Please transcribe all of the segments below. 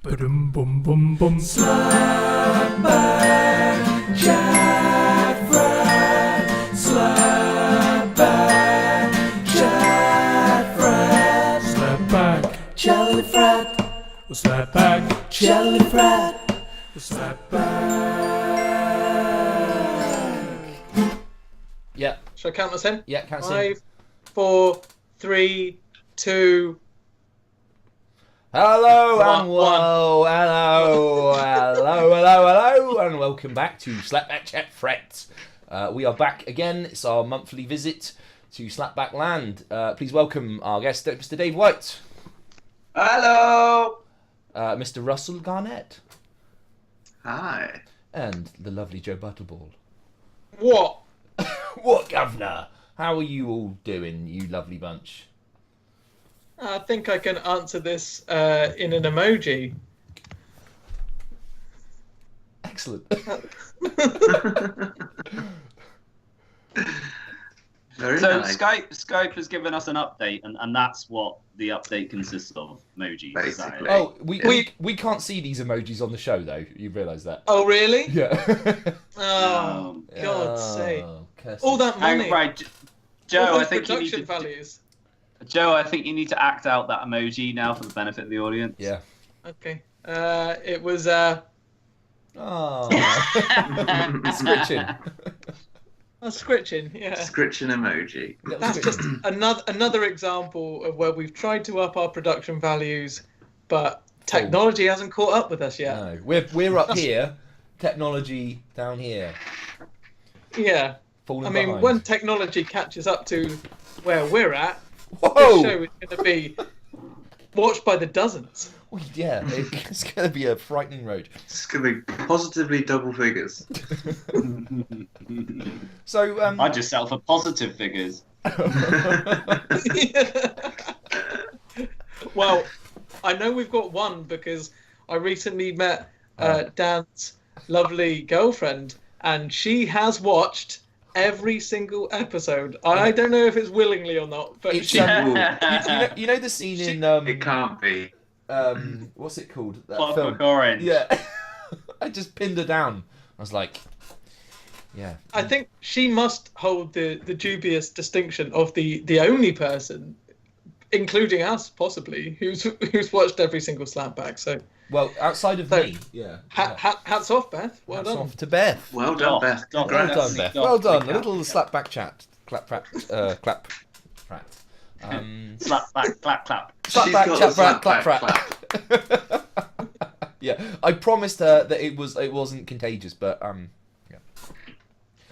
Ba-dum bum bum bum. Slap back, Jack Frat. Slap back, Jack Frat. Slap back, Jelly Frat. Slap back, Jelly Frat. Slap back. Yeah. Shall I count us in? Yeah, count us in. 5, 4, 3, 2. Hello and hello, and welcome back to Slapback Chat Fret. We are back again. It's our monthly visit to Slapback Land. Please welcome our guest, Mr. Dave White. Hello. Mr. Russell Garnett. Hi. And the lovely Joe Butterball. What? What, governor? How are you all doing, you lovely bunch? I think I can answer this in an emoji. Excellent. Very So nice. Skype has given us an update, and that's what the update consists of, emojis. Is that it? Basically. Oh, we can't see these emojis on the show, though. You realise that? Oh, really? Yeah. Oh, God's sake. Curses. All that money. Right, All Joe. those I think you need production to. values. Joe, I think you need to act out that emoji now for the benefit of the audience. Yeah. Okay. It was Oh. Scritching. a scritching, yeah. Scritching emoji. That's just another example of where we've tried to up our production values, but technology hasn't caught up with us yet. No, we're up here, technology down here. Yeah. Falling I mean, behind. when technology catches up to where we're at, Whoa! this show is going to be watched by the dozens. Oh, yeah, it's going to be a frightening road. It's going to be positively double figures. So, I just settle for positive figures. Well, I know we've got one because I recently met Dan's lovely girlfriend, and she has watched every single episode. I don't know if it's willingly or not, but It's, she. you know the scene in It can't be. what's it called? That Clockwork film. Orange. Yeah. I just pinned her down. I was like, yeah. I think she must hold the dubious distinction of the only person, including us possibly, who's watched every single Slapback. So Well, outside of So, me, yeah. hats off, Beth. Well Hats done. off to Beth. Well done, Beth. Well Well Congrats. done, Beth. Doff. Well done. A Big little slapback chat. Clap, frat, clap, frat. Slap back, clap, clap. Slap She's back, got chat, the frat, slap clap, back frat. Yeah, I promised her that it wasn't contagious, but I mean,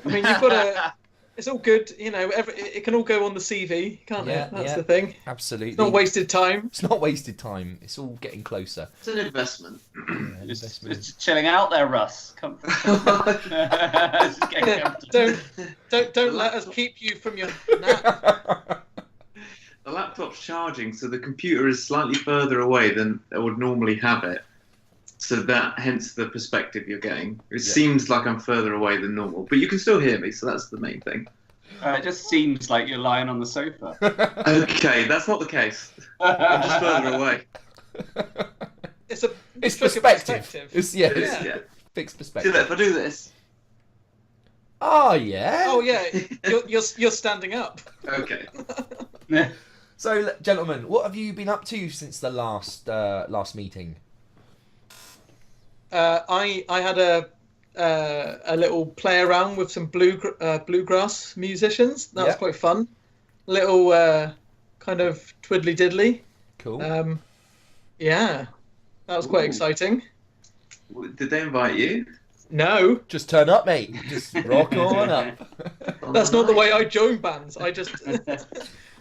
you've got to. It's all good, you know. It can all go on the CV, can't Yeah, it? That's yeah. the thing. absolutely. It's not wasted time. It's not wasted time. It's all getting closer. It's an investment. Yeah, Just chilling out there, Russ. Come. Just getting comfortable. Don't let us keep you from your nap. The laptop's charging, so the computer is slightly further away than I would normally have it. So hence the perspective you're getting. It seems like I'm further away than normal, but you can still hear me, so that's the main thing. It just seems like you're lying on the sofa. Okay, that's not the case. I'm just further away. It's It's like a perspective. It's It is, Yeah. yeah. fixed See perspective. that if I do this? Oh yeah. Oh yeah, you're standing up. Okay. So, gentlemen, what have you been up to since the last meeting? I had a little play around with some bluegrass musicians. That was Yeah. quite fun. Little kind of twiddly diddly. Cool. Yeah, that was quite Ooh. exciting. Did they invite you? No, Just turn up, mate. Just rock on up. that's not the way I join bands. I just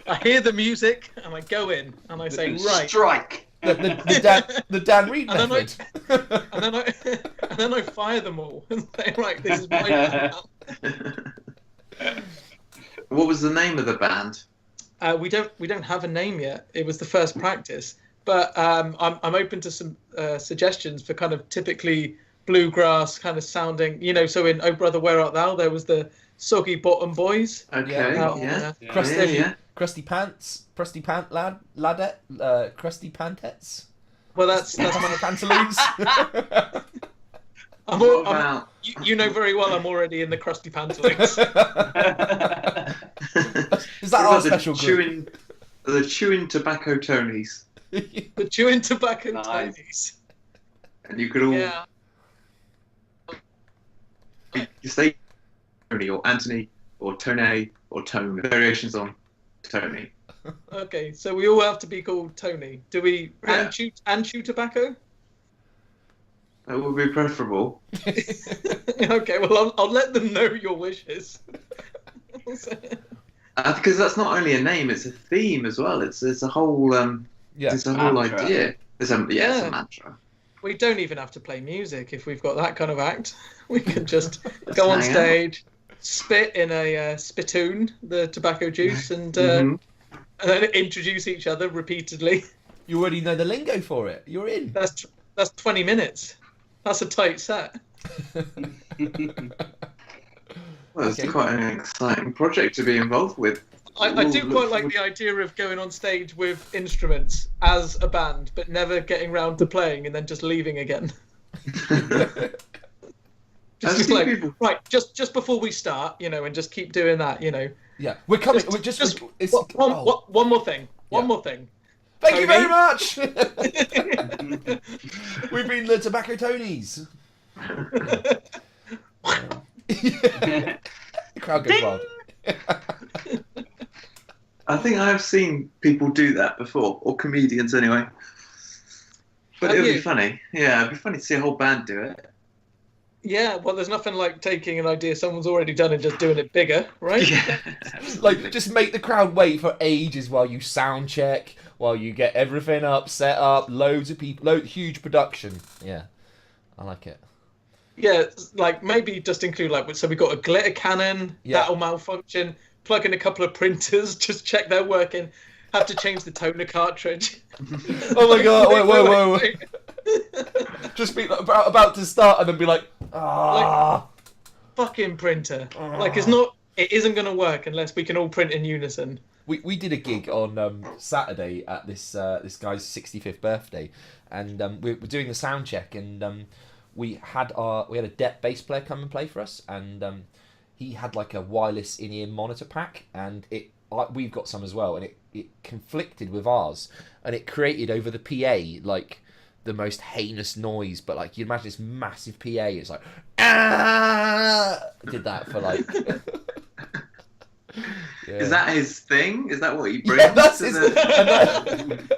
I hear the music and I go in and I say right, Strike. The Dan Reed And then method. and then I fire them all and say right, this is my band now. What was the name of the band? We don't have a name yet. It was the first practice, but I'm open to some suggestions for kind of typically bluegrass kind of sounding. You know, so in Oh Brother Where Art Thou, there was the Soggy Bottom Boys. Okay, Yeah. yeah. Crusty, Yeah. crusty pants, crusty pant ladette, crusty pantettes. Well, that's my. Pantaloons. You know very well I'm already in the crusty pantaloons. Is that our special group? The chewing tobacco Tonys. The chewing tobacco Nice. Tonys. And you could all Yeah. you say Tony or Anthony or Tone or Tone. Variations on Tony. Okay, so we all have to be called Tony. Do we Yeah. and chew tobacco? That would be preferable. Okay, well I'll let them know your wishes. Because that's not only a name; it's a theme as well. It's a whole it's a whole Mantra. idea. It's a mantra. We don't even have to play music if we've got that kind of act. We can just Let's go on hang out. stage, spit in a spittoon, the tobacco juice, and Mhm. and then introduce each other repeatedly. You already know the lingo for it. You're in. That's 20 minutes. That's a tight set. Well, it's Okay. quite an exciting project to be involved with. I do quite like the idea of going on stage with instruments as a band, but never getting round to playing and then just leaving again. I've Just seen like, people- right, just before we start, and just keep doing that, Yeah, we're coming. Just- we're just. just it's, One more thing. One Yeah. more thing. Thank you Tony? very much. We've been the Tobacco Tonys. The crowd goes wild. I think I have seen people do that before, or comedians anyway. But Have it would you? be funny. Yeah, it'd be funny to see a whole band do it. Yeah, well, there's nothing like taking an idea someone's already done and just doing it bigger, right? Yeah. Like, just make the crowd wait for ages while you sound check, while you get everything up, set up, loads of people, huge production. Yeah, I like it. Yeah, like maybe just include so we got a glitter cannon Yeah. that'll malfunction. Plug in a couple of printers, just check they're working. Have to change the toner cartridge. Oh my god! Wait, whoa! Just be about to start and then be like, ah. Fucking printer. Like it isn't going to work unless we can all print in unison. We did a gig on Saturday at this guy's 65th birthday, and we were doing the sound check, and we had a deck bass player come and play for us, and he had like a wireless in-ear monitor pack, and we've got some as well, and it conflicted with ours, and it created over the PA like the most heinous noise, but like you imagine this massive PA, it's like ah, did that for like. Yeah. Is that his thing? Is that what he brings? Yeah, that's to his. the-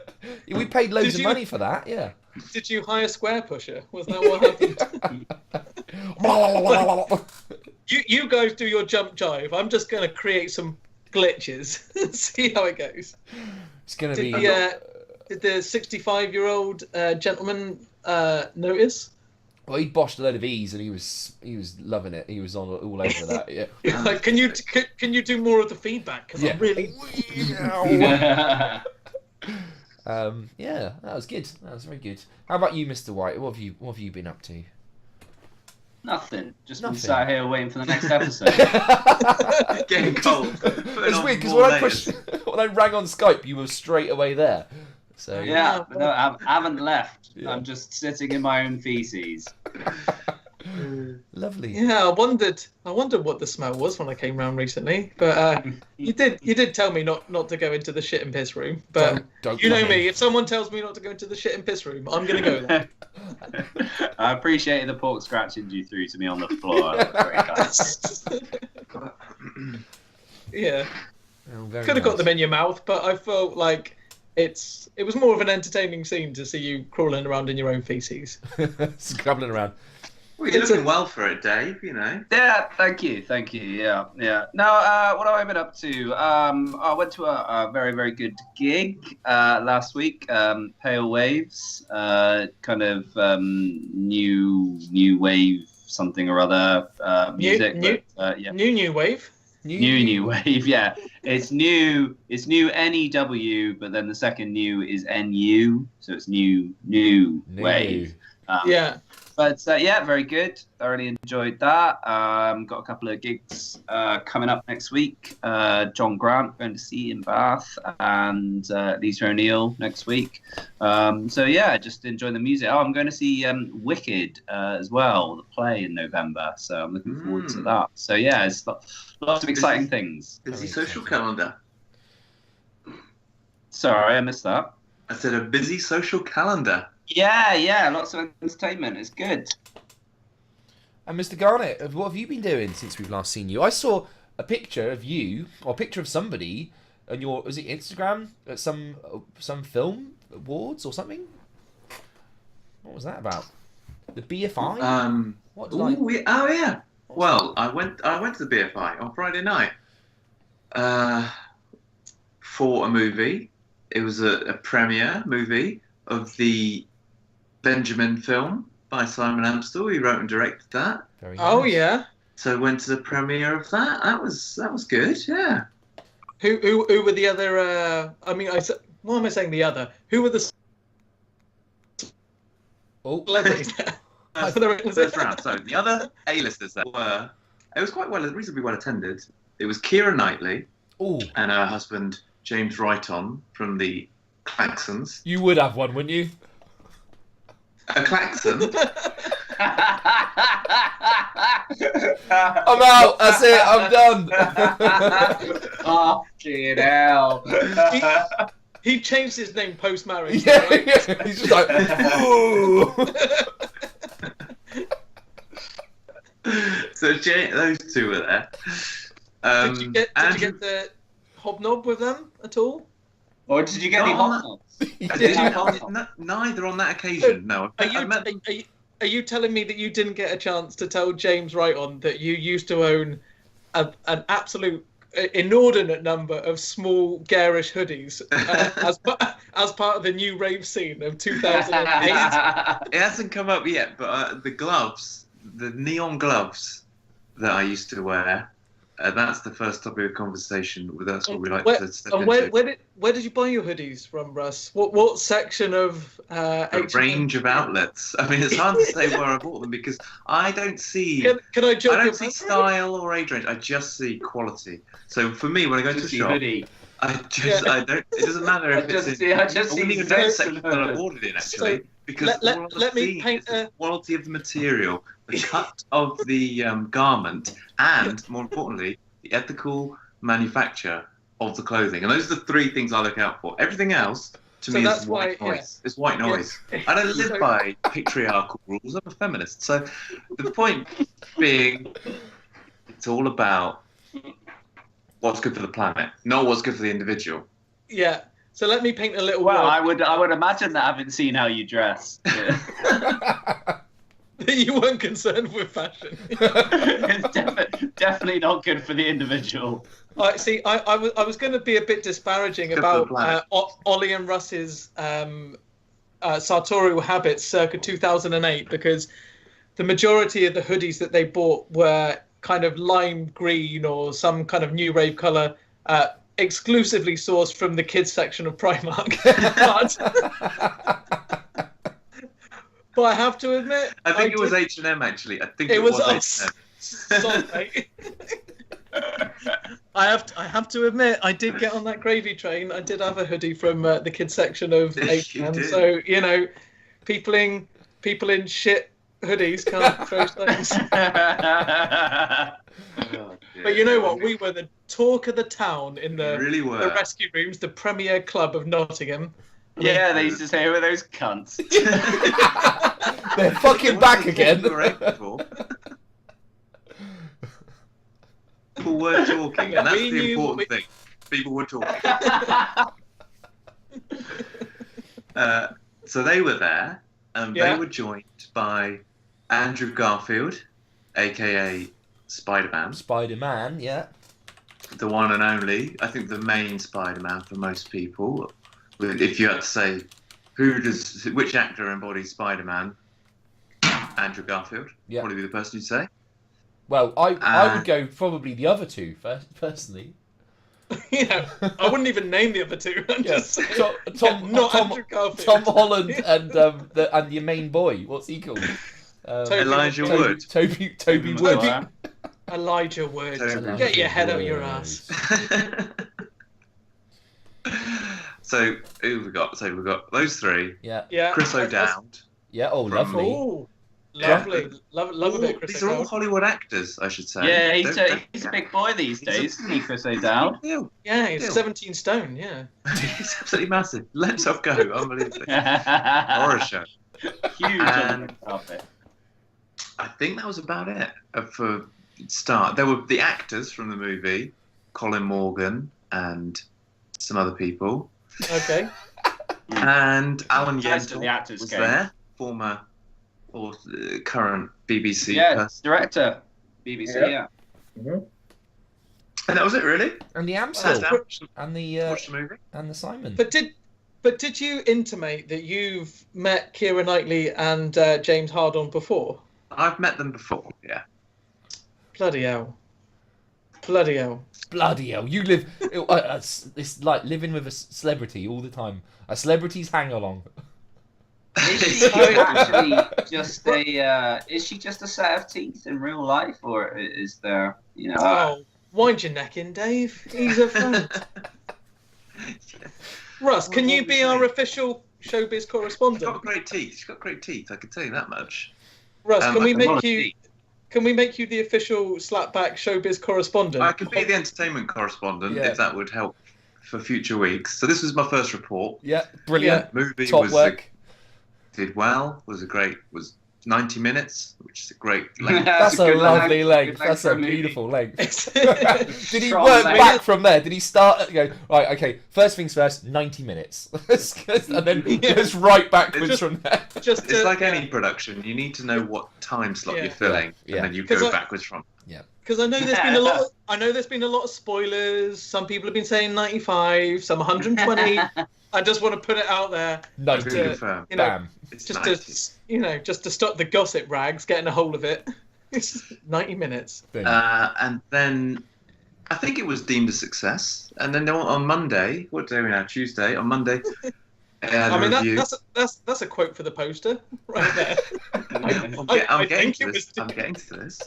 We paid loads Did of you- money for that. Yeah. Did you hire Square Pusher? Was that what happened? You guys do your jump jive. I'm just going to create some glitches. See how it goes. It's gonna Did be. the 65-year-old gentleman notice? Well, he boshed a load of E's, and he was loving it. He was all over that. Yeah. Like, can you do more of the feedback? Because Yeah. I'm really. Yeah, that was good. That was very good. How about you, Mr. White? What have you been up to? Nothing. Just been Nothing. sat here waiting for the next episode. Getting cold. It's weird because when I rang on Skype, you were straight away there. So Yeah, but no, I haven't left. Yeah. I'm just sitting in my own feces. lovely. Yeah, I wondered what the smell was when I came round recently. But you did tell me not to go into the shit and piss room. But Don't you know come me, in. if someone tells me not to go into the shit and piss room, I'm gonna go there. I appreciated the pork scratching you through to me on the floor. That was very kind. Yeah, Oh, very could have got nice. them in your mouth, but I felt like it was more of an entertaining scene to see you crawling around in your own feces. Scrabbling around. Well, you're It's looking well for it, Dave. You know. Yeah, thank you. Yeah. No, what have I been up to? I went to a very, very good gig last week. Pale Waves, kind of new wave something or other music. Yeah. New wave. New wave, yeah. It's new NEW, but then the second new is NU, so it's new wave. Yeah. But yeah, very good. Thoroughly enjoyed that. Got a couple of gigs coming up next week. John Grant going to see in Bath, and Lisa O'Neill next week. So yeah, just enjoying the music. Oh, I'm going to see Wicked as well, the play in November. So I'm looking forward to that. So yeah, it's lots of exciting things. Busy social calendar. Sorry, I missed that. I said a busy social calendar. Yeah, lots of entertainment. It's good. And Mr. Garnett, what have you been doing since we've last seen you? I saw a picture of you, or a picture of somebody on your, was it Instagram, at some film awards or something? What was that about? The BFI? What did yeah. Well, I went to the BFI on Friday night for a movie. It was a premiere movie of the Benjamin film by Simon Amstel. He wrote and directed that. Very Oh nice. yeah. So went to the premiere of that. That was good. Yeah. Who were the other? What am I saying? The other? Who were the celebrities? First round. So the other A-listers that were, it was quite reasonably well attended. It was Keira Knightley Ooh, and her husband James Righton from the Klaxons. you would have one, wouldn't you? A Klaxon. I'm out. That's it. I'm done. Fucking hell. He changed his name post marriage. Yeah, Right? yeah. He's just like, ooh. So those two were there. Did you get the hobnob with them at all? Or did you get any Not hot Neither on that occasion. No. Are you telling me that you didn't get a chance to tell James Righton that you used to own an absolute inordinate number of small garish hoodies as part of the new rave scene of 2008? It hasn't come up yet, but the gloves, the neon gloves that I used to wear, that's the first topic of conversation. That's what we like to step into. Where did you buy your hoodies from, Russ? What section of A range of outlets. I mean, it's hard to say where I bought them because I don't see. Can I joke? I don't see style or age range. I just see quality. So for me, when I go to the shop, hoodie. I don't. It doesn't matter if it's in. I just wouldn't see even know the Zeus section and that I her. ordered in actually, because let me paint is the quality of the material, the cut of the garment, and more importantly, the ethical manufacture of the clothing. And those are the three things I look out for. Everything else to me is white noise. It's white noise. I don't live by patriarchal rules. I'm a feminist. So the point being, it's all about what's good for the planet, not what's good for the individual. Yeah. So let me paint a little. Well, world. I would imagine that having seen how you dress. Yeah. You weren't concerned with fashion. It's definitely not good for the individual. I was going to be a bit disparaging Good about for the planet. Ollie and Russ's sartorial habits circa 2008 because the majority of the hoodies that they bought were kind of lime green or some kind of new rave colour, exclusively sourced from the kids section of Primark. But I have to admit, I think it was H&M actually. I think It it was was us. H&M. Sorry. I have to admit, I did get on that gravy train. I did have a hoodie from the kids section of Yes, you H&M. did. So people in shit hoodies can't throw stones. But you know what? We were the talk of the town in the really were. the rescue rooms, the Premier Club of Nottingham. Yeah, they used to say, who are those cunts? They're fucking back again. People were talking, and that's the important thing. People were talking. So they were there, and they were joined by Andrew Garfield, aka Spider-Man. Spider-Man, yeah. The one and only. I think the main Spider-Man for most people. If you had to say which actor embodies Spider-Man, Andrew Garfield Yeah. probably be the person you'd say. Well, I would go probably the other two personally. I wouldn't even name the other two. I'm just saying. Tom Andrew Garfield. Tom Holland and and your main boy. What's he called? Elijah Wood. Toby Wood. Maguire. Elijah Wood. Toby Get your head out your Wood. ass. So who we got? So we've got those three. Yeah. Yeah. Chris O'Dowd. Yeah. Oh, From- lovely. Oh, lovely. Love a bit of Chris These are all O'Dowd. Hollywood actors, I should say. Yeah, They're- he's a big boy these He's a- days, isn't he, Chris O'Dowd? Deal. Yeah, he's Deal. 17 stone, yeah. He's absolutely massive. Let himself go. Unbelievable. Horror show. Huge on the carpet. I think that was about it for start. There were the actors from the movie, Colin Morgan and some other people, Okay. and Alan Thanks to Yentel the actors was game. there, former or current BBC Yeah, person. director, BBC. Yeah. Yeah. And that was it, really. And the That's Amstel. that. And Watch the movie. the Simon. But did you intimate that you've met Keira Knightley and James Hardon before? I've met them before. Yeah. Bloody hell. Bloody hell. Bloody hell! You live. It's like living with a celebrity all the time. A celebrity's hang along. Is she actually just a? Is she just a set of teeth in real life, or is there? You know. Oh, wind your neck in, Dave. He's a friend. Russ, can you be our official showbiz She's correspondent? got great teeth. She's got great teeth. I can tell you that much. Russ, can we a make lot of you? teeth. Can we make you the official slapback showbiz correspondent? I can be the entertainment correspondent Yeah. if that would help for future weeks. So this was my first report. Yeah, brilliant. Movie Top was work. did well. Was 90 minutes, which is a great length. That's a good lovely length. length. Good That's for a a movie. beautiful length. It's- Did he Strong work length. back from there? Did he start? Go right. Okay. First things first. 90 minutes, and then goes right backwards It's from there. just It's like any production. You need to know what time slot Yeah. you're filling, Yeah. and then you 'Cause go I- backwards from. because I know there's been a lot. I know there's been a lot of spoilers. Some people have been saying 95, some 120. I just want to put it out there, To 90. confirm, you know, Bam. it's just 90. just to stop the gossip rags getting a hold of it. It's 90 minutes. Boom. And then I think it was deemed a success. And then on Monday, what day are we now? Tuesday. On Monday, I had I a mean, review. that's a quote for the poster right there. I'm getting think to it this. was- I'm getting to this.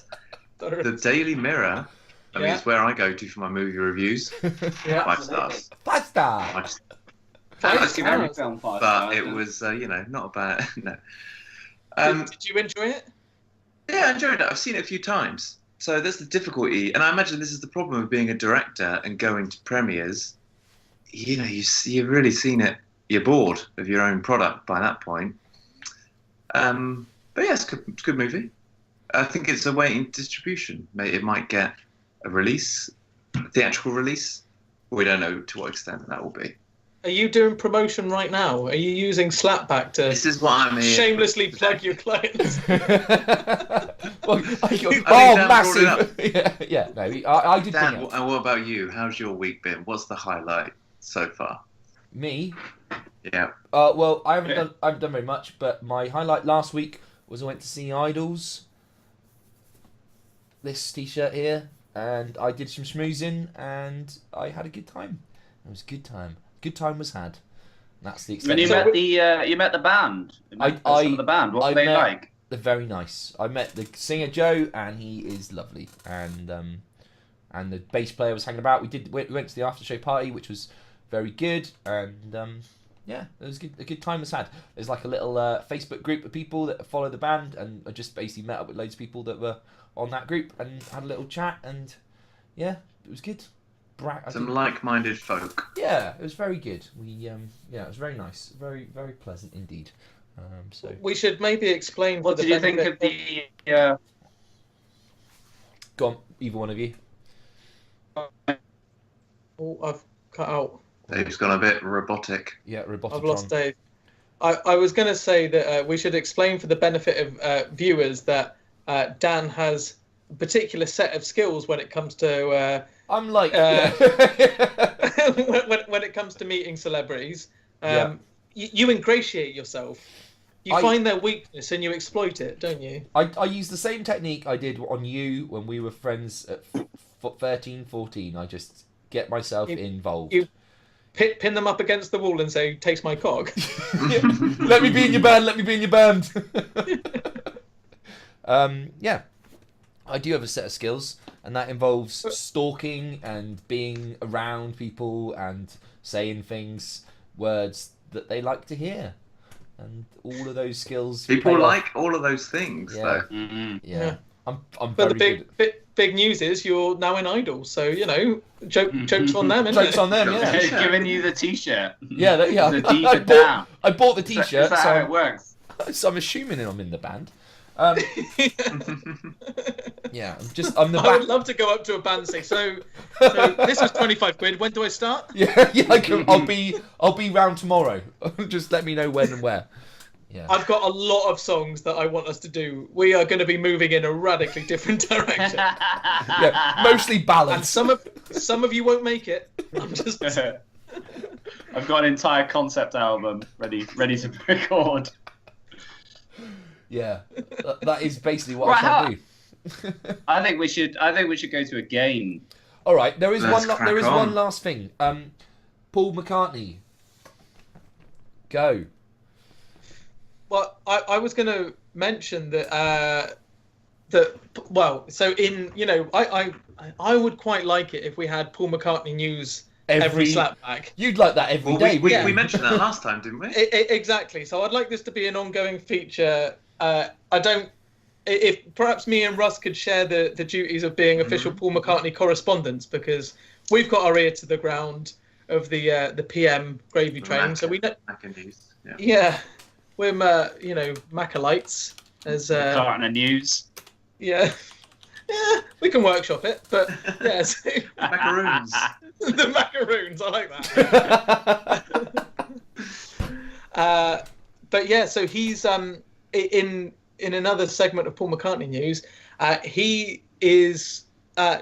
Sorry. The Daily Mirror. I mean, Yeah. it's where I go to for my movie reviews. Yeah. 5 stars. Pasta. I just- Let's give every film 5 But stars, it yeah. was, not a bad. No. Did you enjoy it? Yeah, I enjoyed it. I've seen it a few times. So that's the difficulty. And I imagine this is the problem of being a director and going to premieres. You've really seen it. You're bored of your own product by that point. But yeah, it's a good movie. I think it's awaiting distribution. It might get a release, a theatrical release. We don't know to what extent that will be. Are you doing promotion right now? Are you using Slapback to This is what I'm here. shamelessly plug your clients? Well, Dan brought massive. yeah. No, I did Dan, bring it. and what about you? How's your week been? What's the highlight so far? Me. Yeah. Well, I haven't Yeah. done very much, but my highlight last week was I went to see Idols. This T-shirt here, and I did some schmoozing, and I had a good time. It was a good time. Good time was had. That's the extent. When you of it. met the band, you met I- some of the band. What I were they met- like? They're very nice. I met the singer Joe, and he is lovely. And the bass player was hanging about. We went to the after show party, which was very good. And yeah, it was good. A good time was had. There's like a little Facebook group of people that follow the band, and I just basically met up with loads of people that were on that group and had a little chat. And yeah, it was good. Some like-minded folk. Yeah, it was very good. It was very nice. Very, very pleasant indeed. So We should maybe explain. What for did you think benefit of the? go on, either one of you. Oh, I've cut out. Dave's gone a bit robotic. Yeah, Robotitron. I've lost Dave. I was going to say that we should explain for the benefit of viewers that Dan has a particular set of skills when it comes to I'm like, when it comes to meeting celebrities. Yeah. You ingratiate yourself. You I- find their weakness and you exploit it, don't you? I use the same technique I did on you when we were friends at 13, 14. I just get myself involved. you- Pin them up against the wall and say, "Taste my cock." Let me be in your band. Let me be in your band. Yeah, I do have a set of skills, and that involves stalking and being around people and saying things, words that they like to hear, and all of those skills. People pay off. like all of those things, Yeah. though. Mm-hmm. Yeah. I'm But very the good. big news is you're now in Idols, so jokes on them, isn't Jokes it? on them, yeah. They're giving you the T-shirt. Yeah, The D I for down. bought the Is that- T-shirt, Is that so, how it works? so I'm assuming I'm in the band. Yeah, I'm the I back. would love to go up to a band and say, so this was 25 quid. When do I start? Yeah, I'll be round tomorrow. Just let me know when and where. Yeah. I've got a lot of songs that I want us to do. We are going to be moving in a radically different direction, Yeah, mostly and ballads. some of you won't make it. I'm just I've got an entire concept album ready to record. Yeah, that is basically what Right, I try to do. I think we should go to a game. All right, there is Let's one crack on. one last thing. Paul McCartney, go. Well, I was going to mention that I would quite like it if we had Paul McCartney news every slapback. You'd like that every Well, day, we wouldn't you? mentioned that last time, didn't we? Exactly. So I'd like this to be an ongoing feature. If perhaps me and Russ could share the duties of being official Paul McCartney correspondents, because we've got our ear to the ground of the PM gravy train. So we know. News. Yeah. Yeah. We're, Macalites, as Partner news. yeah, we can workshop it, but yeah, so, Macaroons. the macaroons, I like that. But yeah, so he's in another segment of Paul McCartney news. He is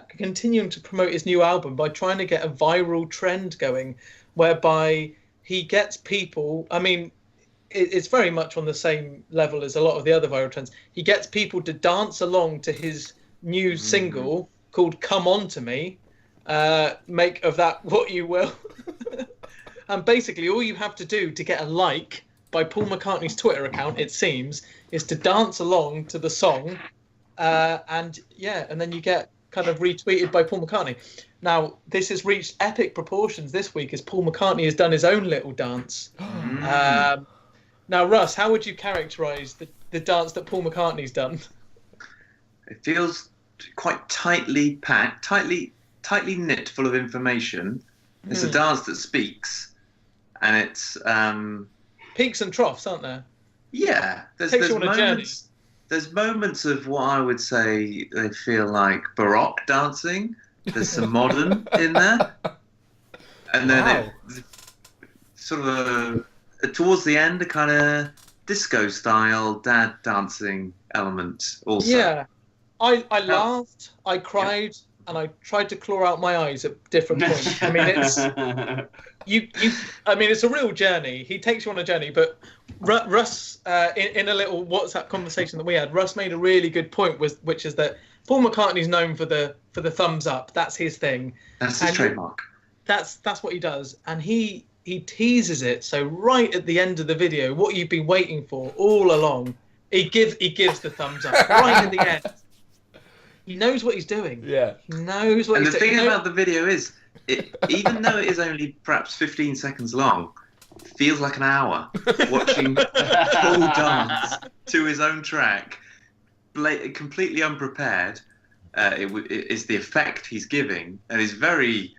continuing to promote his new album by trying to get a viral trend going, whereby he gets people. I mean, it's very much on the same level as a lot of the other viral trends. He gets people to dance along to his new single called "Come On to Me." Make of that what you will. And basically, all you have to do to get a like by Paul McCartney's Twitter account, it seems, is to dance along to the song, and then you get kind of retweeted by Paul McCartney. Now, this has reached epic proportions this week as Paul McCartney has done his own little dance. Now, Russ, how would you characterise the dance that Paul McCartney's done? It feels quite tightly packed, tightly knit, full of information. It's a dance that speaks, and it's Peaks and troughs, aren't there? yeah. There's Takes you on a journey. moments. There's moments of what I would say they feel like Baroque dancing. There's some modern in there, and then it sort of towards the end, a kind of disco style dad dancing element also. Yeah, I laughed, I cried, and I tried to claw out my eyes at different points. I mean, it's it's a real journey. He takes you on a journey, but Russ, in a little WhatsApp conversation that we had, Russ made a really good point, which is that Paul McCartney's known for the thumbs up. That's his thing. That's his trademark. That's what he does, and he teases it. So right at the end of the video, what you've been waiting for all along, he gives the thumbs up right at the end. He knows what he's doing. Yeah. He knows what And he's the doing. thing about the video is, even though it is only perhaps 15 seconds long, it feels like an hour watching Paul dance to his own track, completely unprepared. It is the effect he's giving, and is very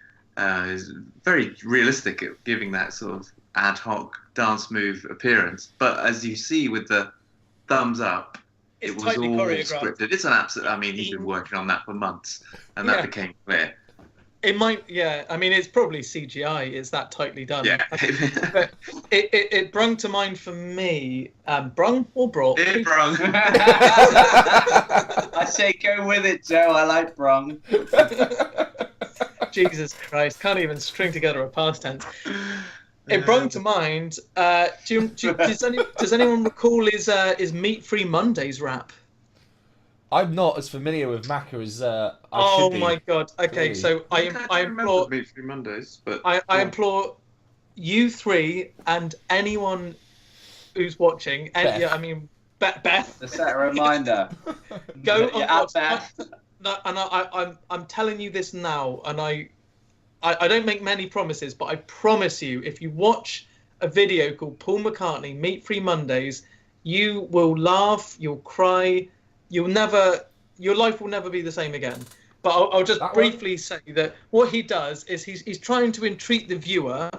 realistic at giving that sort of ad hoc dance move appearance. But as you see with the thumbs up, It's it was tightly all choreographed. scripted. It's an absolute. I mean, he's been working on that for months, and that Yeah. became clear. It might, yeah. I mean, it's probably CGI. It's that tightly done. Yeah. But it brung to mind for me, brung or brought? It brung. I say go with it, Joe. I like Brung. Jesus Christ, can't even string together a past tense. It brung to mind. Does anyone recall his Meat Free Mondays rap? I'm not as familiar with Macca as I Oh should be. my God. Okay, Really? so I implore Meat Free Mondays, but I implore you three and anyone who's watching. Beth. Yeah, I mean Beth. To set a reminder. Go Yeah, and at watch. Beth. No, and I'm telling you this now, and I don't make many promises, but I promise you, if you watch a video called Paul McCartney Meat Free Mondays, you will laugh, you'll cry, your life will never be the same again. But I'll just briefly say that what he does is he's trying to entreat the viewer.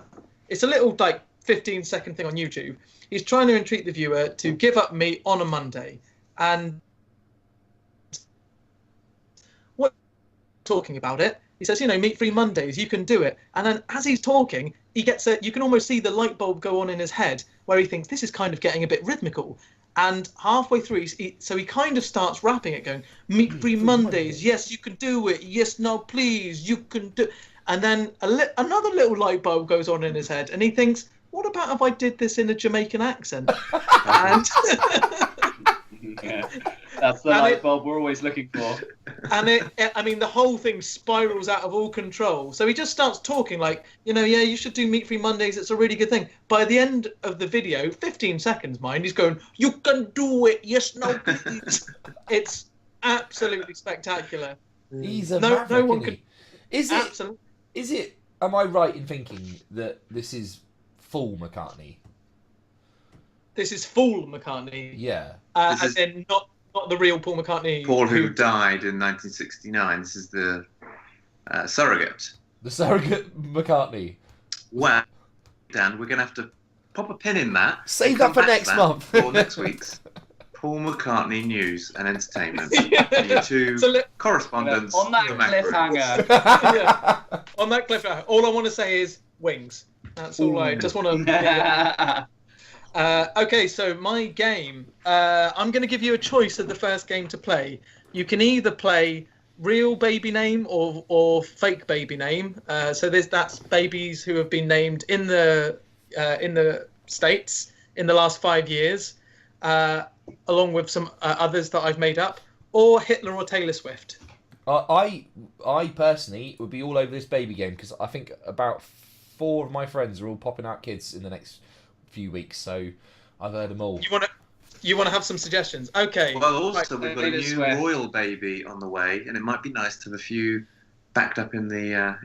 It's a little like 15-second thing on YouTube. He's trying to entreat the viewer to give up meat on a Monday, and talking about it, he says, meat-free Mondays, you can do it. And then as he's talking, you can almost see the light bulb go on in his head where he thinks this is kind of getting a bit rhythmical. And halfway through, so he kind of starts rapping it, going, meat-free Mondays, yes, you can do it. Yes, no, please, you can do. And then another little light bulb goes on in his head, and he thinks, what about if I did this in a Jamaican accent? And Yeah, that's the light bulb we're always looking for. And the whole thing spirals out of all control. So he just starts talking like, yeah, you should do Meat Free Mondays. It's a really good thing. By the end of the video, 15 seconds, mind, he's going, you can do it. Yes, no, please. It's absolutely spectacular. He's a No maverick, one isn't can. he? Is Absolutely. it? Am I right in thinking that this is full McCartney? This is full McCartney. Yeah. As in not the real Paul McCartney. Paul, who died in 1969. This is the surrogate. The surrogate McCartney. Well, Dan, we're going to have to pop a pin in that. Save and that come for back to next month. Or next week's Paul McCartney News and Entertainment. Yeah. Your two So correspondents. On that the Mac Group. cliffhanger. Yeah. On that cliffhanger, all I want to say is wings. That's all I just want to. Okay, so my game. I'm going to give you a choice of the first game to play. You can either play real baby name or fake baby name. So that's babies who have been named in the States in the last 5 years, along with some others that I've made up, or Hitler or Taylor Swift. I personally would be all over this baby game because I think about 4 of my friends are all popping out kids in the next few weeks, so I've heard them all. You want to have some suggestions? Okay. Well, also Right, we've got a Taylor new Swift. royal baby on the way, and it might be nice to have a few backed up in the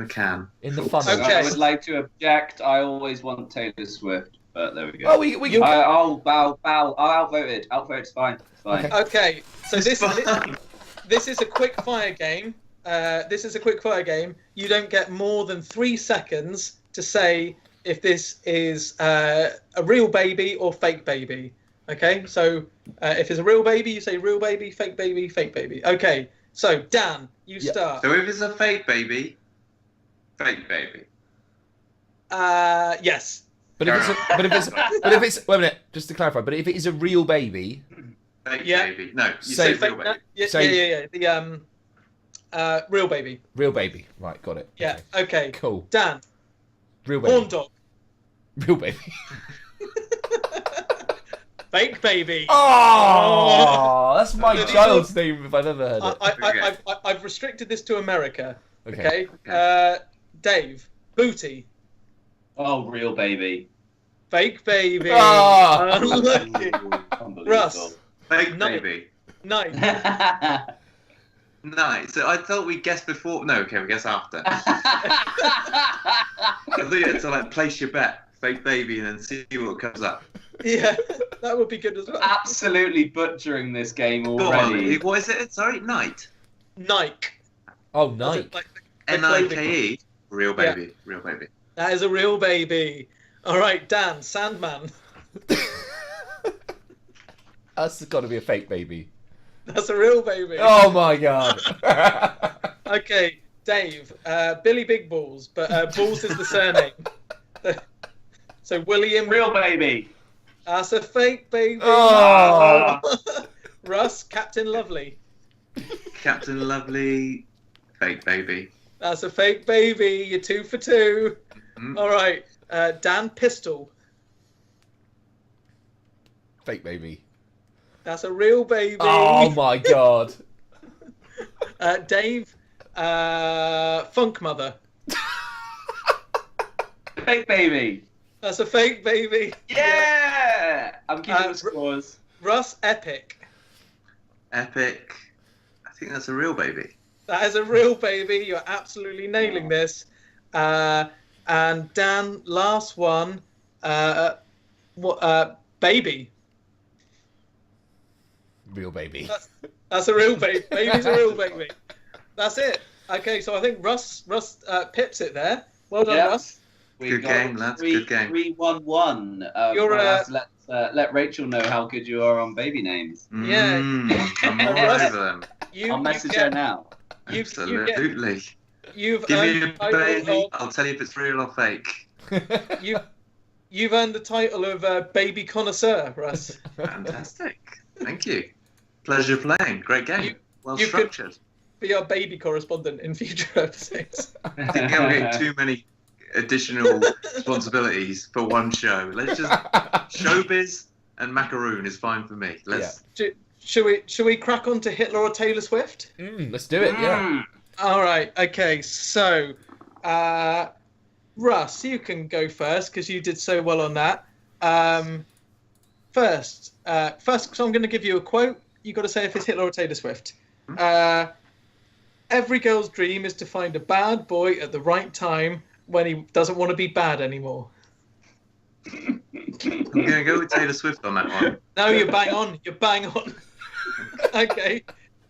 can. In the funnel. Okay. I would like to object. I always want Taylor Swift, but there we go. Oh, we can. I'll bow. I'll outvoted. Outvoted's fine. It's fine. Okay. So It's this fine. this is a quick fire game. You don't get more than 3 seconds to say if this is a real baby or fake baby. Okay, so if it's a real baby, you say real baby, fake baby, fake baby. Okay, so Dan, you start. So if it's a fake baby, fake baby. Yes. But if it's wait a minute, just to clarify. But if it is a real baby, Fake Yeah. baby. No, you Say say real baby. Yeah. The real baby. real baby. Right, got it. Yeah. Okay. Cool. Dan, Real baby. horn dog, Real baby. fake baby. Oh, that's my These child's name if I've ever heard it. I've restricted this to America. Okay. Okay. Dave, booty, Oh, real baby. fake baby. Ah. Unlucky. Unbelievable. Russ. Fake No. baby. Nice. Nice. So I thought we guessed before. No, okay, we guess after. I thought you had to place your bet, fake baby, and then see what comes up. Yeah, that would be good as well. Absolutely butchering this game Go already. on. What is it? Sorry, Night. Nike. Oh, Nike. Like the clothing. Nike. Real baby. Real baby. That is a real baby. All right, Dan, Sandman. That's got to be a fake baby. That's a real baby. Oh my god. Okay, Dave, Billy Big Balls, but Balls is the surname. So William. Real baby. That's a fake baby. Oh. Russ, Captain Lovely. Captain Lovely. Fake baby. That's a fake baby. You're 2 for 2. Mhm. All right, Dan, Pistol. Fake baby. That's a real baby. Oh my god. Dave, Funkmother. Fake baby. That's a fake baby. Yeah! I'm keeping the scores. Russ, epic. Epic. I think that's a real baby. That is a real baby. You're absolutely nailing this. And Dan, last one. Baby. Real baby. That's a real baby. Baby's a real baby. That's it. Okay, so I think Russ pips it there. Well done, Russ. Good game, lads. Good game. 3-1-1. You're let Rachel know how good you are on baby names. Yeah. I'm all over them. I'll message her now. Absolutely. You've Give earned me the a title baby. of, I'll tell you if it's real or fake. you've earned the title of baby connoisseur, Russ. Fantastic. Thank you. Pleasure playing. Great game. Well you structured. Be our baby correspondent in future episodes. I think I'm getting too many additional responsibilities for one show. Let's just showbiz and macaroon is fine for me. Let's. Should we crack on to Hitler or Taylor Swift? Let's do it. Yeah. All right. Okay. So, Russ, you can go first because you did so well on that. First, so I'm going to give you a quote. You got to say if it's Hitler or Taylor Swift. Every girl's dream is to find a bad boy at the right time when he doesn't want to be bad anymore. I'm going to go with Taylor Swift on that one. No, you're bang on. You're bang on. Okay,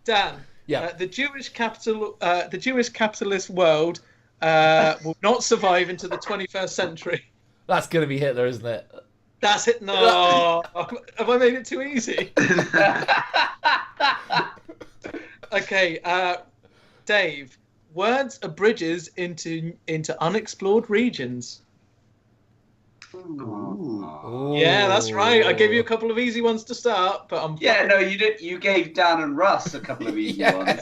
Dan. Yeah. The Jewish capitalist world will not survive into the 21st century. That's going to be Hitler, isn't it? That's it. No, have I made it too easy? Okay, Dave. Words are bridges into unexplored regions. Ooh. Yeah, that's right. I gave you a couple of easy ones to start, but I'm. Yeah, no, you did. You gave Dan and Russ a couple of easy ones.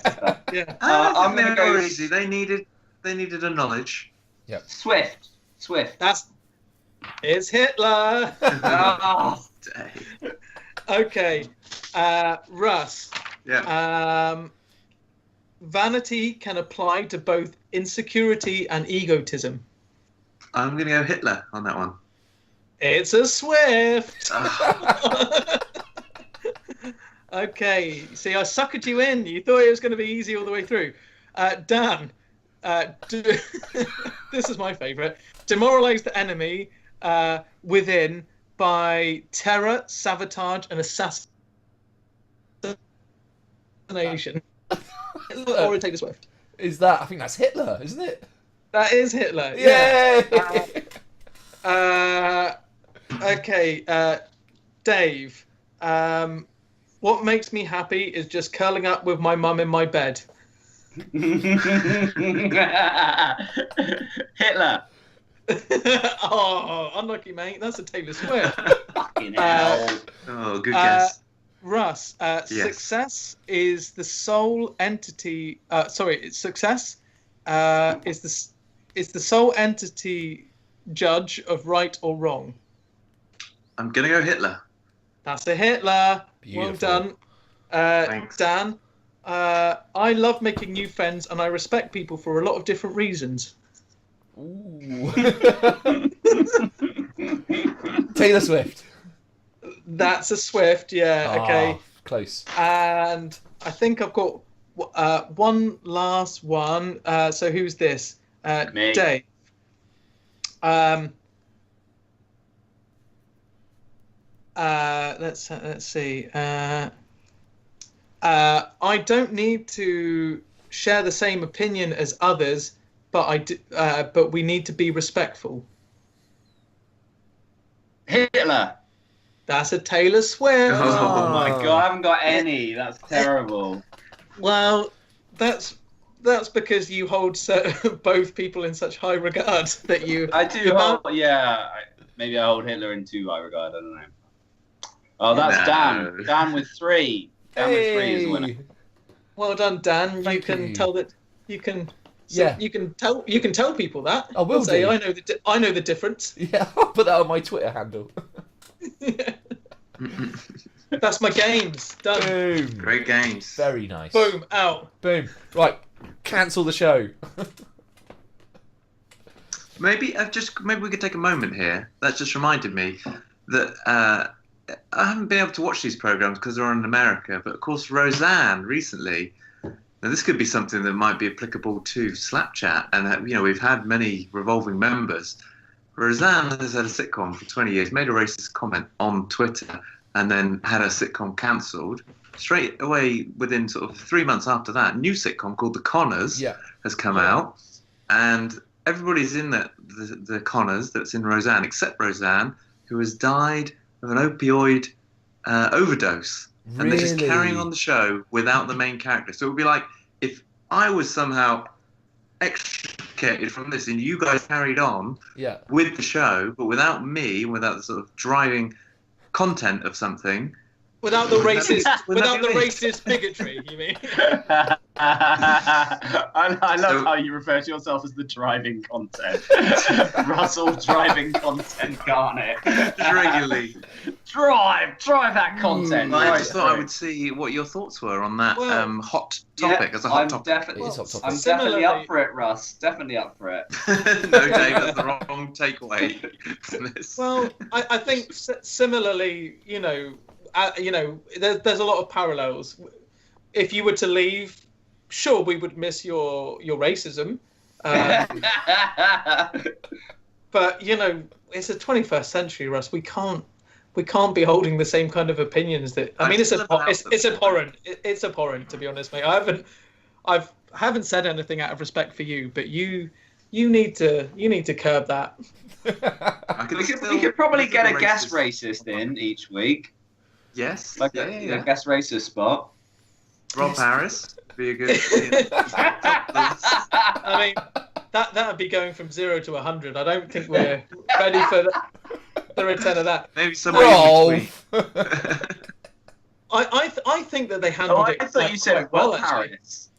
Yeah. I'm going to go easy. They needed a knowledge. Swift. It's Hitler. Oh. Dave. Okay, Russ. Yeah. Vanity can apply to both insecurity and egotism. I'm going to go Hitler on that one. It's a Swift. Okay, see, I suckered you in. You thought it was going to be easy all the way through. Dan, this is my favourite. Demoralise the enemy within by terror, sabotage, and assassination. Or Taylor Swift. Is that? I think that's Hitler, isn't it? That is Hitler. Yay! Okay, Dave. What makes me happy is just curling up with my mum in my bed. Hitler. Oh, unlucky, mate. That's a Taylor Swift. Fucking hell. Oh, good guess. Russ, Yes. success is the sole entity. Success is the sole entity judge of right or wrong. I'm going to go Hitler. That's a Hitler. Beautiful. Well done. Thanks. Dan, I love making new friends and I respect people for a lot of different reasons. Ooh. Taylor Swift. That's a Swift, yeah, okay. Close. And I think I've got one last one. So who's this? Me. Dave. Let's see. I don't need to share the same opinion as others, but but we need to be respectful. Hitler. That's a Taylor Swift. Oh my god, I haven't got any. That's terrible. Well, that's because you hold both people in such high regard that you. I do hold, maybe I hold Hitler in too high regard, I don't know. Oh, that's No. Dan. Dan with 3. Dan with 3 is the winner. Well done, Dan. Thank you can you. tell that you can. Yeah. You can tell people that. I will say do. I know the difference. Yeah, I'll put that on my Twitter handle. That's my games done. Boom. Great games. Very nice. Boom out. Boom. Right. Cancel the show. Maybe we could take a moment here. That just reminded me that I haven't been able to watch these programs because they're on in America, but of course Roseanne recently. Now this could be something that might be applicable to Slapchat, and we've had many revolving members. Roseanne has had a sitcom for 20 years, made a racist comment on Twitter, and then had her sitcom cancelled. Straight away, within sort of 3 months after that, a new sitcom called The Connors has come out, and everybody's in the Connors that's in Roseanne, except Roseanne, who has died of an opioid overdose. Really? And they're just carrying on the show without the main character. So it would be like if I was somehow extricated from this and you guys carried on with the show, but without me, without the sort of driving content of something. Without the racist bigotry, you mean? I love how you refer to yourself as the driving content. Russell driving content, Garnet. Just regularly. Drive that content. I just thought I would see what your thoughts were on that hot topic as a hot topic. I'm definitely up for it, Russ. Definitely up for it. No, Dave, that's the wrong takeaway from this. Well, I think similarly, there's a lot of parallels. If you were to leave, sure, we would miss your racism. But, it's the 21st century, Russ. We can't be holding the same kind of opinions that. I mean, it's abhorrent. It's abhorrent, to be honest, mate. I haven't said anything out of respect for you, but you need to curb that. We could probably get a guest racist in each week. Yes, like a guest racist spot. Rob Harris be a good. I mean, that would be going from 0 to 100. I don't think we're ready for the return of that. Maybe somewhere in between. I think that they handled it. I thought you said well, Rob Harris.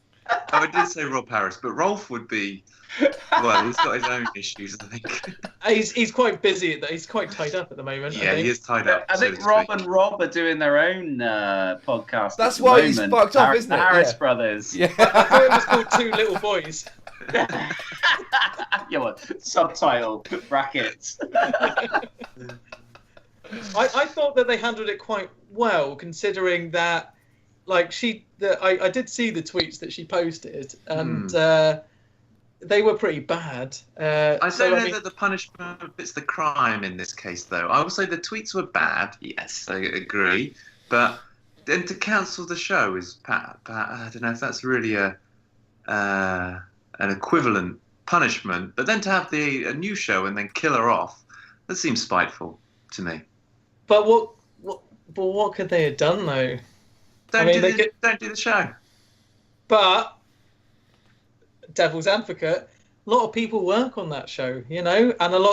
I did say Rob Harris, but Rolf would be. Well, he's got his own issues, I think. He's quite busy. He's quite tied up at the moment. Yeah, he is tied up. I think Rob and Rob are doing their own podcast. That's why he's fucked up, isn't it? The Harris brothers. Yeah. I thought it was called Two Little Boys. Yeah, what? Subtitle brackets. I thought that they handled it quite well, considering that, like, I did see the tweets that she posted, and they were pretty bad. I don't know that the punishment fits the crime in this case, though. I would say the tweets were bad. Yes, I agree. But then to cancel the show is, I don't know if that's really an equivalent punishment. But then to have a new show and then kill her off, that seems spiteful to me. But what could they have done, though? Don't do the show. But devil's advocate, a lot of people work on that show, and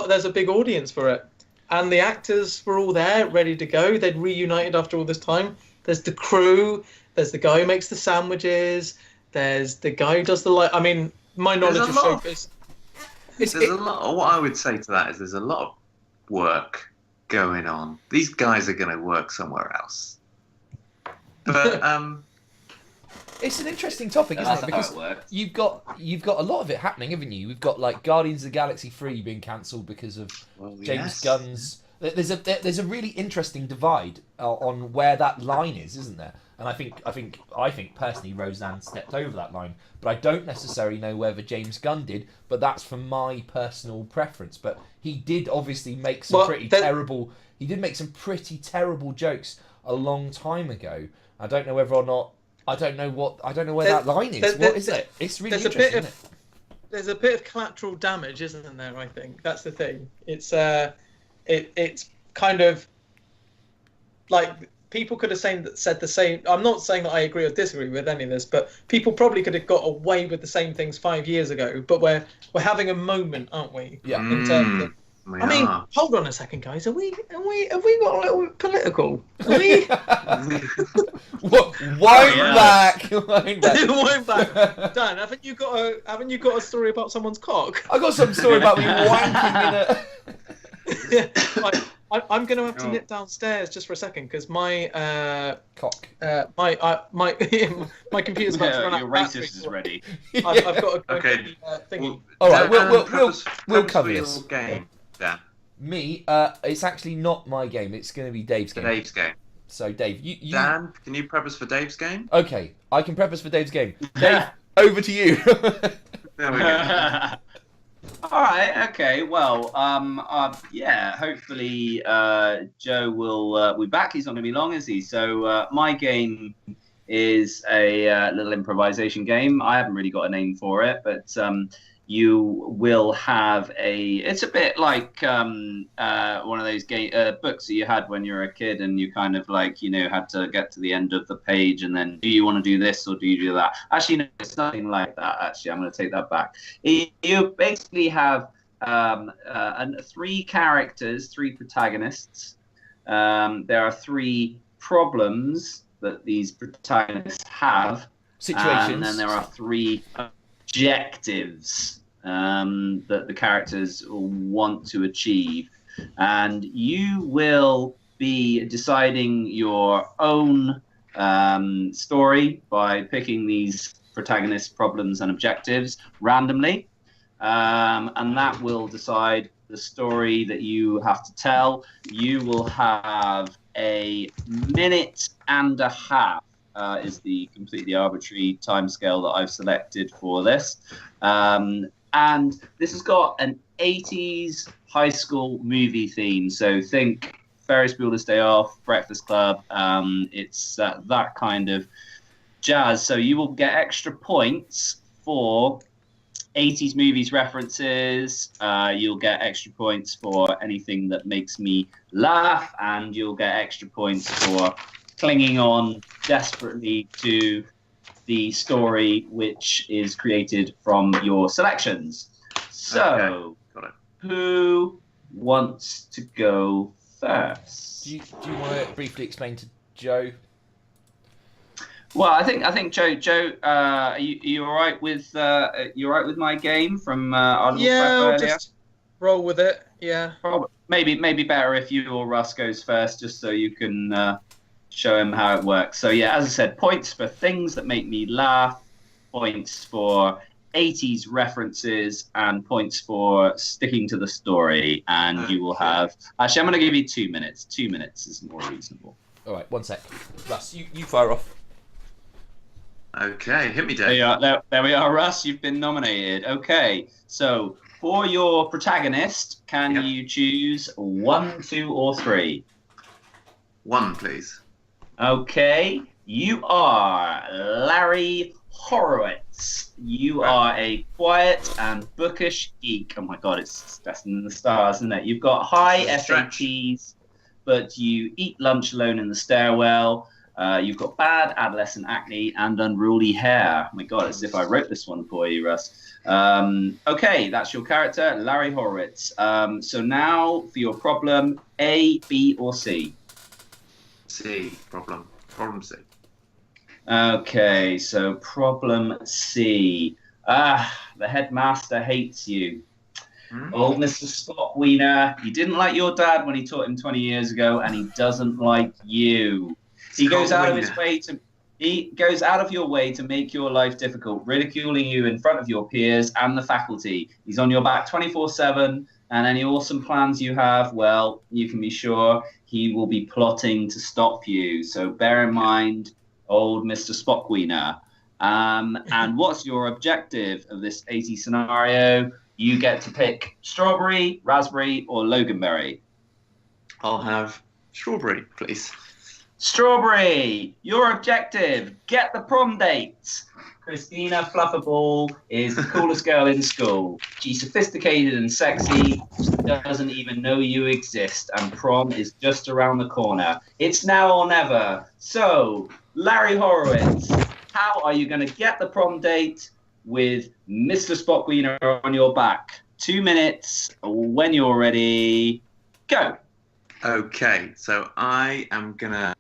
there's a big audience for it. And the actors were all there, ready to go. They'd reunited after all this time. There's the crew. There's the guy who makes the sandwiches. There's the guy who does the light. I mean, my knowledge of showbiz. What I would say to that is there's a lot of work going on. These guys are going to work somewhere else. But it's an interesting topic, isn't it? Because you've got a lot of it happening, haven't you? We've got like Guardians of the Galaxy 3 being cancelled because of James Gunn's. There's a really interesting divide on where that line is, isn't there? And I think personally Roseanne stepped over that line, but I don't necessarily know whether James Gunn did. But that's from my personal preference. But he did obviously make some terrible. He did make some pretty terrible jokes a long time ago. I don't know whether or not. I don't know where that line is. What is it? It's really interesting, isn't it? There's a bit of collateral damage, isn't there? I think that's the thing. It's it's kind of like people could have said the same. I'm not saying that I agree or disagree with any of this, but people probably could have got away with the same things 5 years ago. But we're having a moment, aren't we? Yeah. In terms of, hold on a second, guys. Have we got a little political? Are we? Wind back. Wind back. Dan, haven't you got a story about someone's cock? I got some story about me wanking in a. I'm going to have to nip downstairs just for a second because my cock. My computer's about to run out. Your racist is ready. I've got a okay. thingy. All right, we'll cover this. Game, Dan. Me, it's actually not my game. It's going to be Dave's game. Dave's game. So, Dave, you... Dan, can you prep us for Dave's game? Okay, I can prep us for Dave's game. Dave, over to you. There we go. All right. Okay. Well. Yeah. Hopefully, Joe will be back. He's not going to be long, is he? So my game is a little improvisation game. I haven't really got a name for it, but you will have a. It's a bit like one of those books that you had when you were a kid, and you kind of like had to get to the end of the page, and then do you want to do this or do you do that? Actually, no, it's nothing like that. Actually, I'm going to take that back. You basically have 3 characters, 3 protagonists. There are 3 problems that these protagonists have. Situations. And then there are 3 objectives that the characters want to achieve. And you will be deciding your own story by picking these protagonist problems and objectives randomly. And that will decide the story that you have to tell. You will have a minute and a half is the completely arbitrary timescale that I've selected for this. And this has got an 80s high school movie theme. So think Ferris Bueller's Day Off, Breakfast Club. It's that kind of jazz. So you will get extra points for 80s movies references. You'll get extra points for anything that makes me laugh, and you'll get extra points for clinging on desperately to the story which is created from your selections. So, Okay, got it. Who wants to go first? Do you want to briefly explain to Joe? Well, I think Joe, are you all right with my game from our little prep I'll earlier? just roll with it. Yeah. Maybe better if you or Russ goes first, just so you can show him how it works. So yeah, as I said, points for things that make me laugh, points for 80s references, and points for sticking to the story. And you will have. Actually, I'm going to give you 2 minutes. 2 minutes is more reasonable. All right, 1 sec. Russ, you fire off. Okay, hit me, Dave. There we are, Russ. You've been nominated. Okay, so for your protagonist, can you choose 1, 2, or 3? 1, please. Okay, you are Larry Horowitz. You are a quiet and bookish geek. Oh my God, it's destined in the stars, isn't it? You've got high SATs, but you eat lunch alone in the stairwell. You've got bad adolescent acne and unruly hair. Oh my God, it's as if I wrote this one for you, Russ. Okay, that's your character, Larry Horowitz. So now for your problem, A, B, or C? C, problem. Problem C. Okay, so problem C. The headmaster hates you. Old Mr. Spot Wiener, he didn't like your dad when he taught him 20 years ago, and he doesn't like you. He goes out of his way to your way to make your life difficult, ridiculing you in front of your peers and the faculty. He's on your back 24/7, and any awesome plans you have, well, you can be sure he will be plotting to stop you. So bear in mind, old Mr. Spockwiener. And what's your objective of this 80 scenario? You get to pick strawberry, raspberry, or loganberry. I'll have strawberry, please. Strawberry, your objective, get the prom date. Christina Flufferball is the coolest girl in school. She's sophisticated and sexy. She doesn't even know you exist, and prom is just around the corner. It's now or never. So, Larry Horowitz, how are you going to get the prom date with Mr. Spockwiener on your back? 2 minutes. When you're ready, go. Okay, so I am gonna.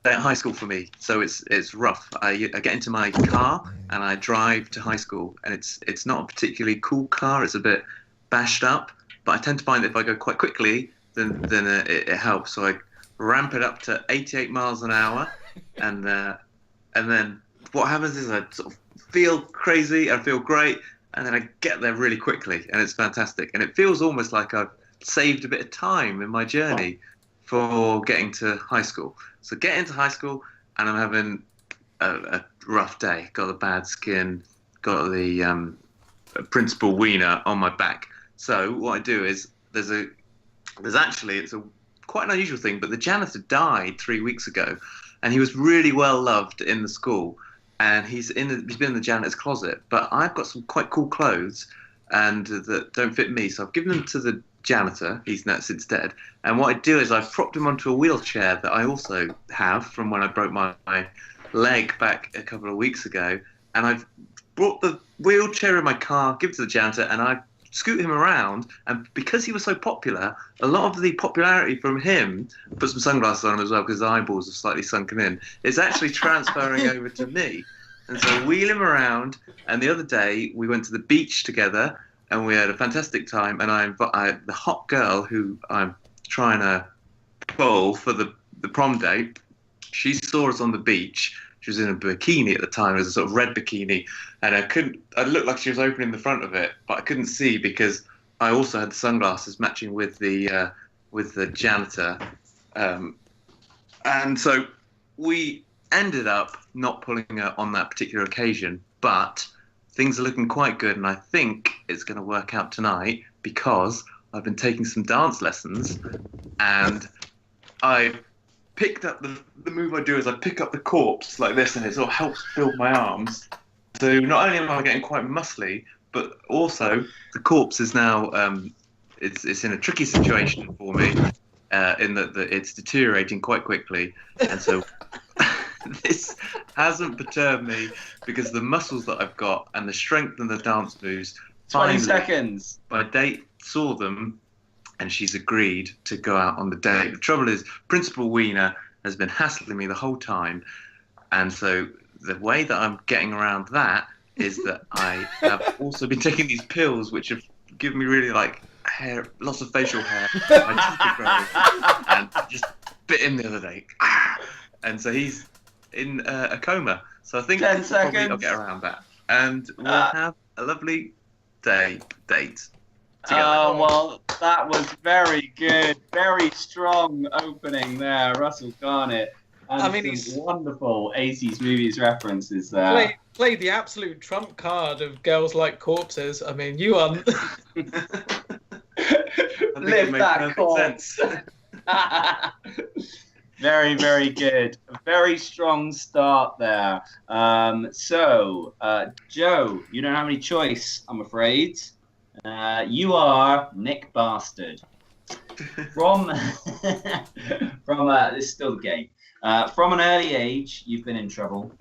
At high school for me, so it's rough. I get into my car and I drive to high school, and it's not a particularly cool car. It's a bit bashed up, but I tend to find that if I go quite quickly, then it helps. So I ramp it up to 88 miles an hour, and then what happens is I sort of feel crazy, I feel great, and then I get there really quickly, and it's fantastic. And it feels almost like I've saved a bit of time in my journey for getting to high school. So get into high school, and I'm having a rough day. Got the bad skin, got the principal wiener on my back. So what I do is it's a quite an unusual thing, but the janitor died 3 weeks ago, and he was really well loved in the school. And he's been in the janitor's closet, but I've got some quite cool clothes and that don't fit me, so I've given them to the janitor. He's now since dead. And what I do is I've propped him onto a wheelchair that I also have from when I broke my leg back a couple of weeks ago. And I've brought the wheelchair in my car, give it to the janitor, and I scoot him around. And because he was so popular, a lot of the popularity from him, put some sunglasses on him as well because his eyeballs are slightly sunken in, is actually transferring over to me. And so I wheel him around. And the other day we went to the beach together and we had a fantastic time. And the hot girl who I'm trying to pull for the prom date, she saw us on the beach. She was in a bikini at the time. It was a sort of red bikini, and I looked like she was opening the front of it, but I couldn't see because I also had the sunglasses matching with the janitor, and so we ended up not pulling her on that particular occasion. But things are looking quite good, and I think it's going to work out tonight because I've been taking some dance lessons, and I picked up the move I do is I pick up the corpse like this, and it sort of helps build my arms. So not only am I getting quite muscly, but also the corpse is now it's in a tricky situation for me in that it's deteriorating quite quickly, and so this hasn't perturbed me because the muscles that I've got and the strength and the dance moves. 20 finally, seconds. my date saw them, and she's agreed to go out on the date. The trouble is, Principal Wiener has been hassling me the whole time, and so the way that I'm getting around that is that I have also been taking these pills, which have given me really like hair, lots of facial hair. My teeth are growing, and just bit him the other day, and so he's in a coma. So I think 10 probably seconds. I'll get around that, and we'll have a lovely date together. Oh, well, that was very good. Very strong opening there, Russell Garnett. And I mean, some he's wonderful 80s movies references there. played the absolute trump card of girls like corpses. I mean, you are. I think it Live made that perfect corpse. sense. Very, very good. A very strong start there. So, Joe, you don't have any choice, I'm afraid. You are Nick Bastard. From this is still the game. From an early age, you've been in trouble.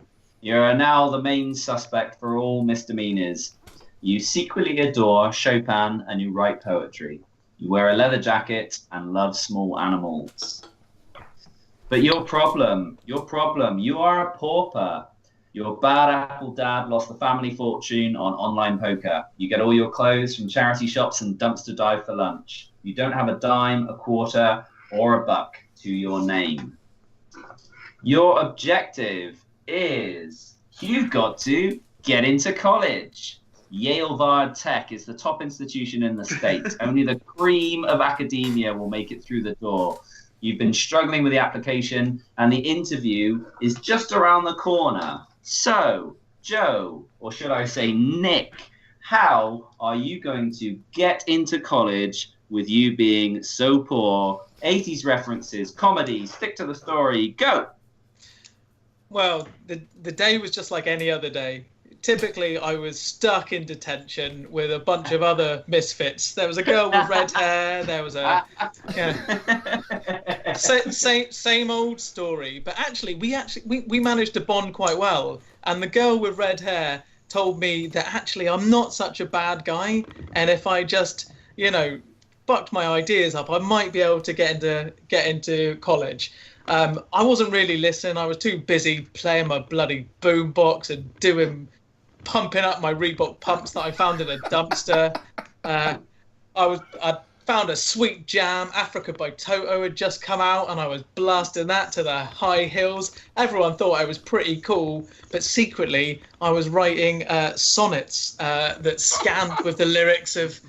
You're now the main suspect for all misdemeanors. You secretly adore Chopin and you write poetry. You wear a leather jacket and love small animals. But your problem, you are a pauper. Your bad apple dad lost the family fortune on online poker. You get all your clothes from charity shops and dumpster dive for lunch. You don't have a dime, a quarter, or a buck to your name. Your objective is you've got to get into college. Yale Vard Tech is the top institution in the state. Only the cream of academia will make it through the door. You've been struggling with the application, and the interview is just around the corner. So, Joe, or should I say Nick, how are you going to get into college with you being so poor? 80s references, comedy, stick to the story, go! Well, the day was just like any other day. Typically, I was stuck in detention with a bunch of other misfits. There was a girl with red hair. There was a same old story. But actually, we managed to bond quite well. And the girl with red hair told me that actually I'm not such a bad guy, and if I just bucked my ideas up, I might be able to get into college. I wasn't really listening. I was too busy playing my bloody boombox and pumping up my Reebok pumps that I found in a dumpster. I found a sweet jam. Africa by Toto had just come out, and I was blasting that to the high hills. Everyone thought I was pretty cool, but secretly I was writing sonnets that scanned with the lyrics of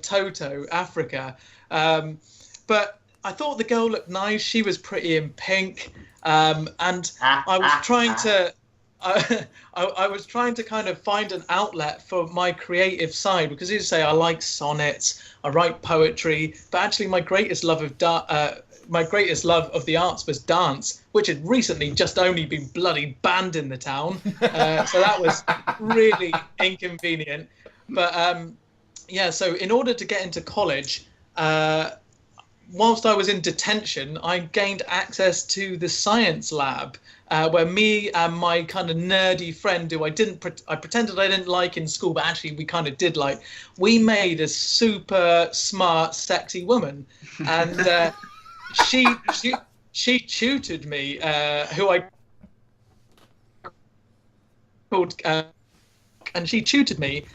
Toto, Africa. But I thought the girl looked nice. She was pretty in pink, and I was trying to. I was trying to kind of find an outlet for my creative side, because as you say, I like sonnets, I write poetry, but actually my greatest love of the arts was dance, which had recently just only been bloody banned in the town. So that was really inconvenient. But yeah, so in order to get into college, whilst I was in detention, I gained access to the science lab, where me and my kind of nerdy friend, who I pretended I didn't like in school, but actually we kind of did like, we made a super smart, sexy woman, and she tutored me, who I called, and she tutored me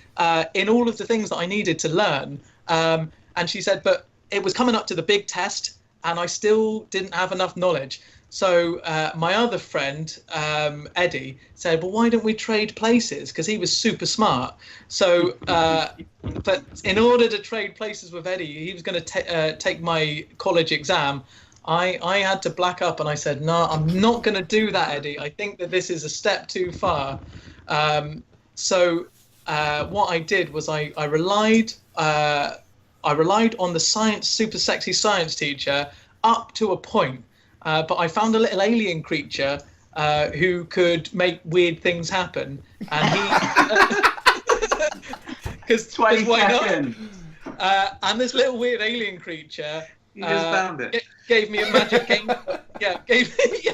in all of the things that I needed to learn, and she said, but it was coming up to the big test, and I still didn't have enough knowledge. So my other friend, Eddie, said, well, why don't we trade places? Because he was super smart. So, but in order to trade places with Eddie, he was going to take my college exam. I had to black up, and I said, no, I'm not going to do that, Eddie. I think that this is a step too far. So what I did was I relied on the super sexy science teacher up to a point. But I found a little alien creature who could make weird things happen, and he, because why not? And this little weird alien creature, You just found it. Gave me a magic game. Yeah,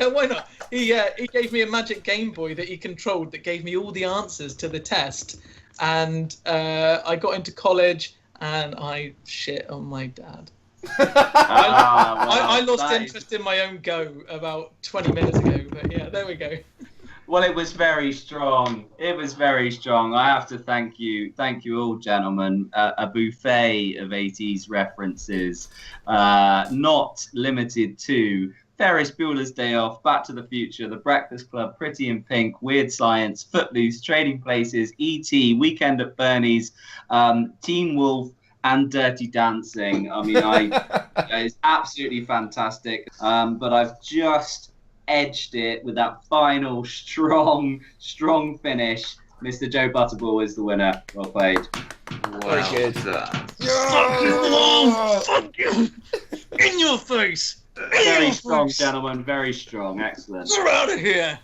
why not? He gave me a magic Game Boy that he controlled, that gave me all the answers to the test, and I got into college, and I shit on my dad. I lost interest in my own go about 20 minutes ago, but yeah, there we go. Well, it was very strong. It was very strong. I have to thank you all, gentlemen. A buffet of 80s references, not limited to Ferris Bueller's Day Off, Back to the Future, The Breakfast Club, Pretty in Pink, Weird Science, Footloose, Trading Places, E.T., Weekend at Bernie's, Teen Wolf, and Dirty Dancing. I mean, it's absolutely fantastic. But I've just edged it with that final strong finish. Mr. Joe Butterball is the winner. Well played. Very good. Fuck you all! Fuck you! In your face! Very strong, gentlemen. Very strong. Excellent. You're out of here!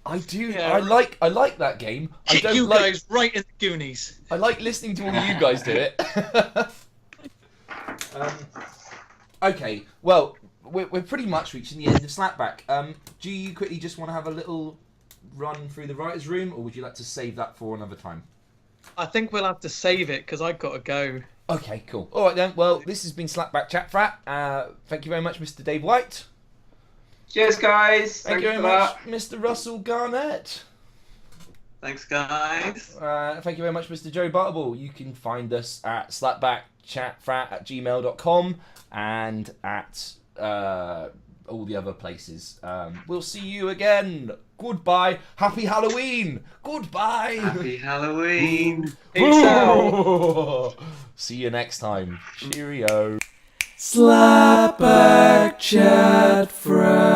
I do. Yeah. I like that game. I Kick don't you like. guys right in the Goonies. I like listening to all of you guys do it. Okay. Well, we're pretty much reaching the end of Slapback. Do you quickly just want to have a little run through the writers' room, or would you like to save that for another time? I think we'll have to save it because I've got to go. Okay. Cool. All right then. Well, this has been Slapback Chat Frat. Thank you very much, Mr. Dave White. Cheers, guys. Thank you very much, Mr. Russell Garnett. Thanks, guys. Thank you very much, Mr. Joe Butterball. You can find us at slapbackchatfrat@gmail.com and at all the other places. We'll see you again. Goodbye. Happy Halloween. Goodbye. Happy Halloween. Peace out. See you next time. Cheerio. Slapback Chat Frat.